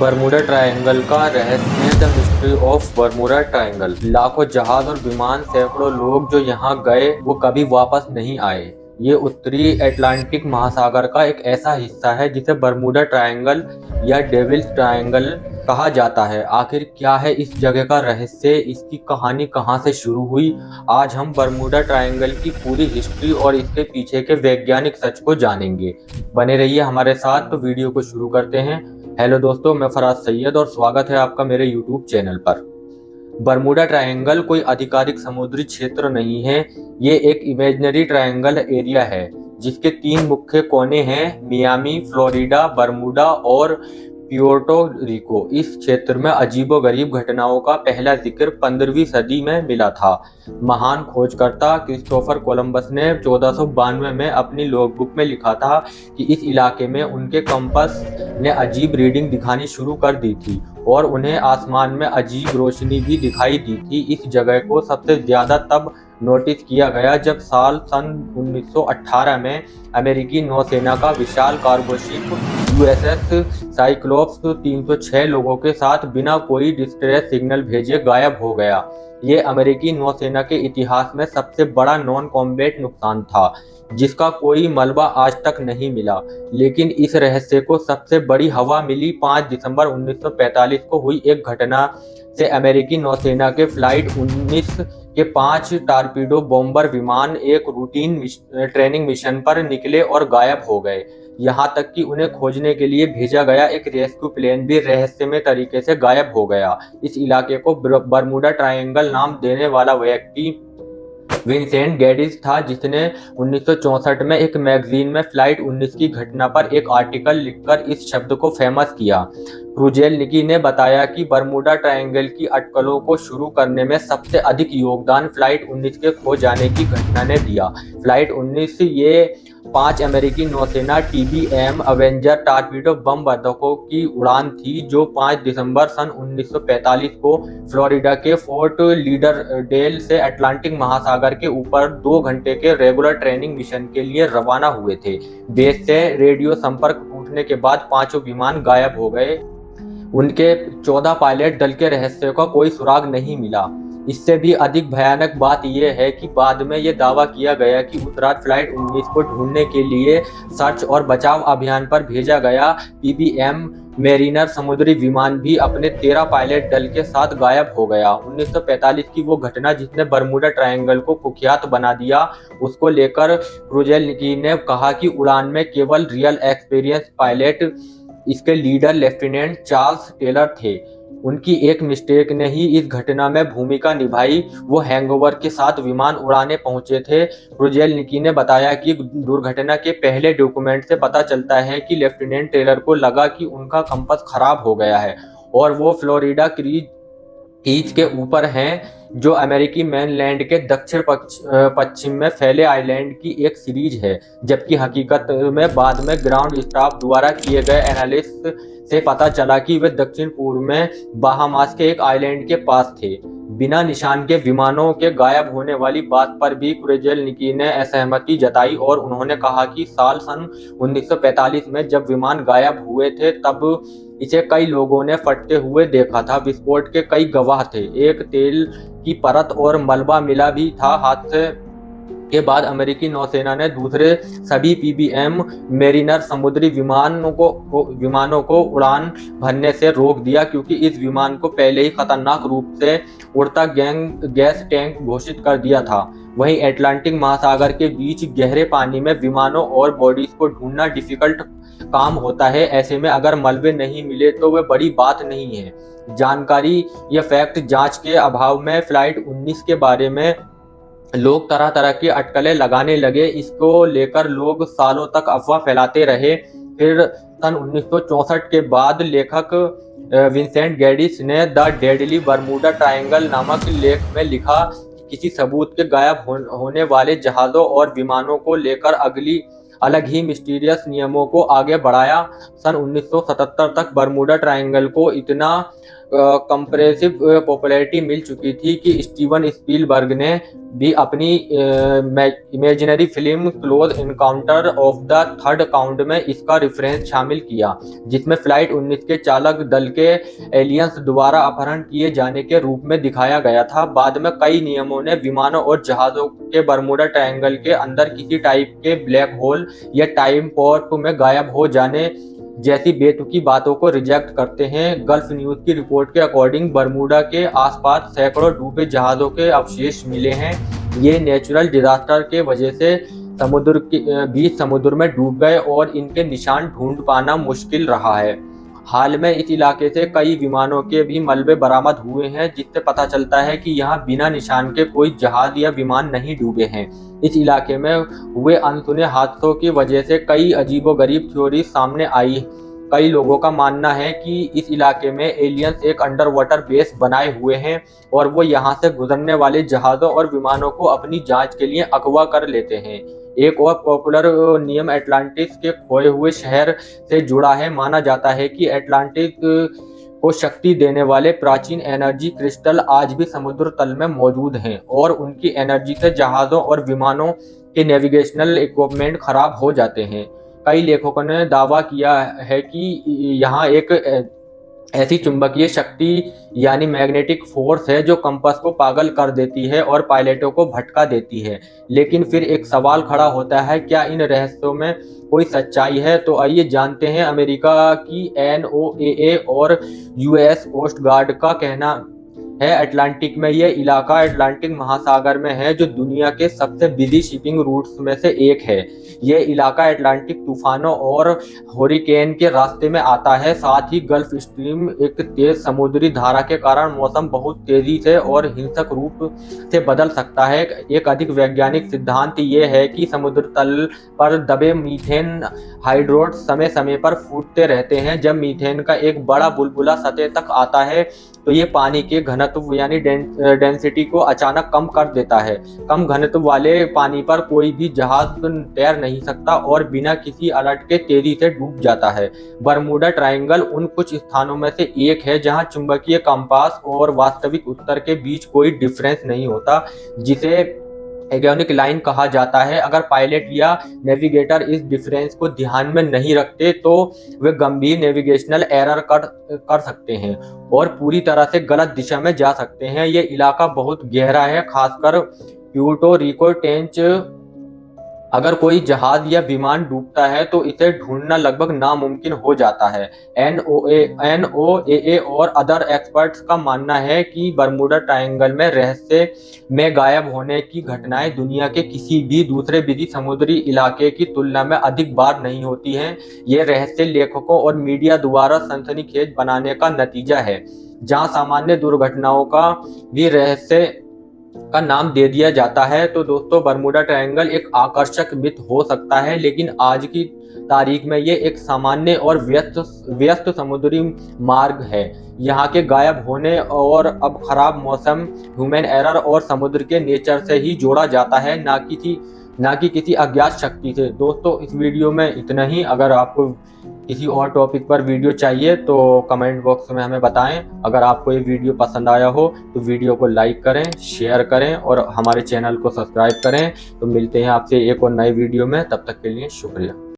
Bermuda triangle का रहस्य। The mystery of Bermuda triangle. लाखों जहाज और विमान, सैकड़ों लोग जो यहाँ गए वो कभी वापस नहीं आए। ये उत्तरी अटलांटिक महासागर का एक ऐसा हिस्सा है जिसे बरमूडा ट्रायंगल या डेविल्स ट्रायंगल कहा जाता है। आखिर क्या है इस जगह का रहस्य, इसकी कहानी कहाँ से शुरू हुई? आज हम बरमूडा ट्रायंगल की पूरी हिस्ट्री और इसके पीछे के वैज्ञानिक सच को जानेंगे। बने रहिए हमारे साथ। तो वीडियो को शुरू करते हैं। हेलो दोस्तों, मैं फराज सैयद और स्वागत है आपका मेरे यूट्यूब चैनल पर। बरमूडा ट्रायंगल कोई आधिकारिक समुद्री क्षेत्र नहीं है। ये एक इमेजिनरी ट्रायंगल एरिया है जिसके 3 मुख्य कोने हैं: मियामी, फ्लोरिडा, बरमूडा और प्यूर्टो रिको। इस क्षेत्र में अजीबोगरीब घटनाओं का पहला जिक्र 15वीं सदी में मिला था। महान खोजकर्ता क्रिस्टोफर कोलंबस ने 1492 में अपनी लॉगबुक में लिखा था कि इस इलाके में उनके कंपास ने अजीब रीडिंग दिखानी शुरू कर दी थी और उन्हें आसमान में अजीब रोशनी भी दिखाई दी थी। इस जगह को सबसे ज्यादा तब नोटिस किया गया जब सन 1918 में अमेरिकी नौसेना का विशाल कार्गो शिप यूएसएस साइक्लोप्स 306 लोगों के साथ बिना कोई डिस्ट्रेस सिग्नल भेजे गायब हो गया। ये अमेरिकी नौसेना के इतिहास में सबसे बड़ा नॉन कॉम्बैट नुकसान था जिसका कोई मलबा आज तक नहीं मिला। लेकिन इस रहस्य को सबसे बड़ी हवा मिली 5 दिसंबर 1945 को हुई एक घटना से। अमेरिकी नौसेना के फ्लाइट 19 के 5 टारपीडो बॉम्बर विमान एक रूटीन ट्रेनिंग मिशन पर निकले और गायब हो गए। यहाँ तक कि उन्हें खोजने के लिए भेजा गया एक रेस्क्यू प्लेन भी रहस्यमय तरीके से गायब हो गया। इस इलाके को बरमूडा ट्रायंगल नाम देने वाला व्यक्ति विंसेंट गैडिस था, जिसने 1964 में एक मैगजीन में फ्लाइट 19 की घटना पर एक आर्टिकल लिखकर इस शब्द को फेमस किया। क्रुजेल्निकी ने बताया कि बरमूडा ट्रायंगल की अटकलों को शुरू करने में सबसे अधिक योगदान फ्लाइट 19 के खो जाने की घटना ने दिया। फ्लाइट 19 ये 5 अमेरिकी नौसेना टीबीएम अवेंजर टारपीडो बम बंदूकों की उड़ान थी जो 5 दिसंबर सन 1945 को फ्लोरिडा के फोर्ट लीडरडेल से अटलांटिक महासागर के ऊपर 2 घंटे के रेगुलर ट्रेनिंग मिशन के लिए रवाना हुए थे। बेस से रेडियो संपर्क टूटने के बाद 5 विमान गायब हो गए। उनके 14 पायलट दल के रहस्य का कोई सुराग नहीं मिला। इससे भी अधिक भयानक बात यह है कि बाद में यह दावा किया गया कि उस रात फ्लाइट 19 को ढूंढने के लिए सर्च और बचाव अभियान पर भेजा गया पीबीएम मेरिनर समुद्री विमान भी अपने 13 पायलट दल के साथ गायब हो गया। 1945 की वो घटना जिसने बरमूडा ट्रायंगल को कुख्यात बना दिया, उसको लेकर क्रुजेल्निकी ने कहा कि उड़ान में केवल रियल एक्सपीरियंस पायलट, इसके लीडर लेफ्टिनेंट चार्ल्स टेलर थे। उनकी एक मिस्टेक ने ही इस घटना में भूमिका निभाई। वो हैंगओवर के साथ विमान उड़ाने पहुंचे थे। क्रुजेल्निकी ने बताया कि दुर्घटना के पहले डॉक्यूमेंट से पता चलता है कि लेफ्टिनेंट टेलर को लगा कि उनका कंपास खराब हो गया है और वो फ्लोरिडा कीज के ऊपर हैं, जो अमेरिकी मेनलैंड के दक्षिण पश्चिम में फैले आइलैंड की एक सीरीज है। जबकि हकीकत में बाद में ग्राउंड स्टाफ द्वारा किए गए एनालिसिस से पता चला कि वे दक्षिण पूर्व में बाहामास के एक आइलैंड के पास थे। बिना निशान के विमानों के गायब होने वाली बात पर भी क्रुजेल्निकी ने असहमति जताई और उन्होंने कहा कि सन 1945 में जब विमान गायब हुए थे तब इसे कई लोगों ने फटते हुए देखा था। विस्फोट के कई गवाह थे। एक तेल की परत और मलबा मिला भी था। हादसे के बाद अमेरिकी नौसेना ने दूसरे सभी पीबीएम मेरिनर समुद्री विमानों को उड़ान भरने से रोक दिया क्योंकि इस विमान को पहले ही खतरनाक रूप से उड़ता गैस टैंक घोषित कर दिया था। वहीं अटलांटिक महासागर के बीच गहरे पानी में विमानों और बॉडीज को ढूंढना डिफिकल्ट काम होता है। ऐसे में अगर मलबे नहीं मिले तो वे बड़ी बात नहीं है। जानकारी या फैक्ट जांच के अभाव में फ्लाइट 19 के बारे में लोग तरह तरह की अटकलें लगाने लगे। इसको लेकर लोग सालों तक अफवाह फैलाते रहे। फिर सन 1964 के बाद लेखक विंसेंट गैडिस ने द डेडली बरमूडा ट्रायंगल नामक लेख में लिखा, किसी सबूत के गायब होने वाले जहाजों और विमानों को लेकर अलग ही मिस्टीरियस नियमों को आगे बढ़ाया। सन 1977 तक बरमूडा ट्रायंगल को इतना कंप्रेसिव पॉपुलैरिटी मिल चुकी थी कि स्टीवन स्पीलबर्ग ने भी अपनी imaginary film close encounter of the third count में इसका रेफरेंस शामिल किया, जिसमें फ्लाइट 19 के चालक दल के एलियंस द्वारा अपहरण किए जाने के रूप में दिखाया गया था। बाद में कई नियमों ने विमानों और जहाजों के बरमूडा ट्रायंगल के अंदर किसी टाइप के ब्लैक होल या टाइम वॉर्प में गायब हो जाने जैसी बेतुकी बातों को रिजेक्ट करते हैं। गल्फ न्यूज की रिपोर्ट के अकॉर्डिंग बरमूडा के आसपास सैकड़ों डूबे जहाजों के अवशेष मिले हैं। ये नेचुरल डिजास्टर के वजह से समुद्र के बीच समुद्र में डूब गए और इनके निशान ढूंढ पाना मुश्किल रहा है। हाल में इस इलाके से कई विमानों के भी मलबे बरामद हुए हैं, जिससे पता चलता है कि यहाँ बिना निशान के कोई जहाज या विमान नहीं डूबे हैं। इस इलाके में हुए अनसुने हादसों की वजह से कई अजीबोगरीब थ्योरी सामने आई। कई लोगों का मानना है कि इस इलाके में एलियंस एक अंडर वाटर बेस बनाए हुए हैं और वो यहाँ से गुजरने वाले जहाज़ों और विमानों को अपनी जांच के लिए अगवा कर लेते हैं। एक और पॉपुलर नियम अटलांटिस के खोए हुए शहर से जुड़ा है। माना जाता है कि अटलांटिस को शक्ति देने वाले प्राचीन एनर्जी क्रिस्टल आज भी समुद्र तल में मौजूद हैं और उनकी एनर्जी से जहाज़ों और विमानों के नेविगेशनल इक्विपमेंट खराब हो जाते हैं। कई लेखकों ने दावा किया है कि यहाँ एक ऐसी चुंबकीय शक्ति यानी मैग्नेटिक फोर्स है जो कंपास को पागल कर देती है और पायलटों को भटका देती है। लेकिन फिर एक सवाल खड़ा होता है, क्या इन रहस्यों में कोई सच्चाई है? तो आइए जानते हैं। अमेरिका की NOAA और US कोस्ट गार्ड का कहना है अटलांटिक में यह इलाका अटलांटिक महासागर में है, जो दुनिया के सबसे बिजी शिपिंग रूट्स में से एक है। यह इलाका अटलांटिक तूफानों और हरिकेन के रास्ते में आता है। साथ ही गल्फ स्ट्रीम एक तेज समुद्री धारा के कारण मौसम बहुत तेजी से और हिंसक रूप से बदल सकता है। एक अधिक वैज्ञानिक सिद्धांत यह है कि समुद्र तल पर दबे मीथेन हाइड्रोट्स समय समय पर फूटते रहते हैं। जब मीथेन का एक बड़ा बुलबुला सतह तक आता है तो ये पानी के घनत्व यानी डेंसिटी को अचानक कम कर देता है। कम घनत्व वाले पानी पर कोई भी जहाज तैर नहीं सकता और बिना किसी अलर्ट के तेजी से डूब जाता है। बरमूडा ट्रायंगल उन कुछ स्थानों में से एक है जहां चुंबकीय कंपास और वास्तविक उत्तर के बीच कोई डिफरेंस नहीं होता, जिसे एगोनिक लाइन कहा जाता है। अगर पायलट या नेविगेटर इस डिफरेंस को ध्यान में नहीं रखते तो वे गंभीर नेविगेशनल एरर कर सकते हैं और पूरी तरह से गलत दिशा में जा सकते हैं। ये इलाका बहुत गहरा है, खासकर प्यूर्टो रिको ट्रेंच। अगर कोई जहाज या विमान डूबता है तो इसे ढूंढना लगभग नामुमकिन हो जाता है। NOAA और अदर एक्सपर्ट्स का मानना है कि बरमूडा ट्रायंगल में रहस्य में गायब होने की घटनाएं दुनिया के किसी भी दूसरे बिजी समुद्री इलाके की तुलना में अधिक बार नहीं होती हैं। ये रहस्य लेखकों और मीडिया द्वारा सनसनीखेज बनाने का नतीजा है, जहां सामान्य दुर्घटनाओं का भी रहस्य का नाम दे दिया जाता है। तो दोस्तों, बरमूडा ट्रायंगल एक आकर्षक मिथ हो सकता है, लेकिन आज की तारीख में ये एक सामान्य और व्यस्त समुद्री मार्ग है। यहाँ के गायब होने और अब खराब मौसम, ह्यूमन एरर और समुद्र के नेचर से ही जोड़ा जाता है, ना कि किसी अज्ञात शक्ति से। दोस्तों, इस वीडियो में इतना ही। अगर आपको किसी और टॉपिक पर वीडियो चाहिए तो कमेंट बॉक्स में हमें बताएं। अगर आपको ये वीडियो पसंद आया हो तो वीडियो को लाइक करें, शेयर करें और हमारे चैनल को सब्सक्राइब करें। तो मिलते हैं आपसे एक और नए वीडियो में, तब तक के लिए शुक्रिया।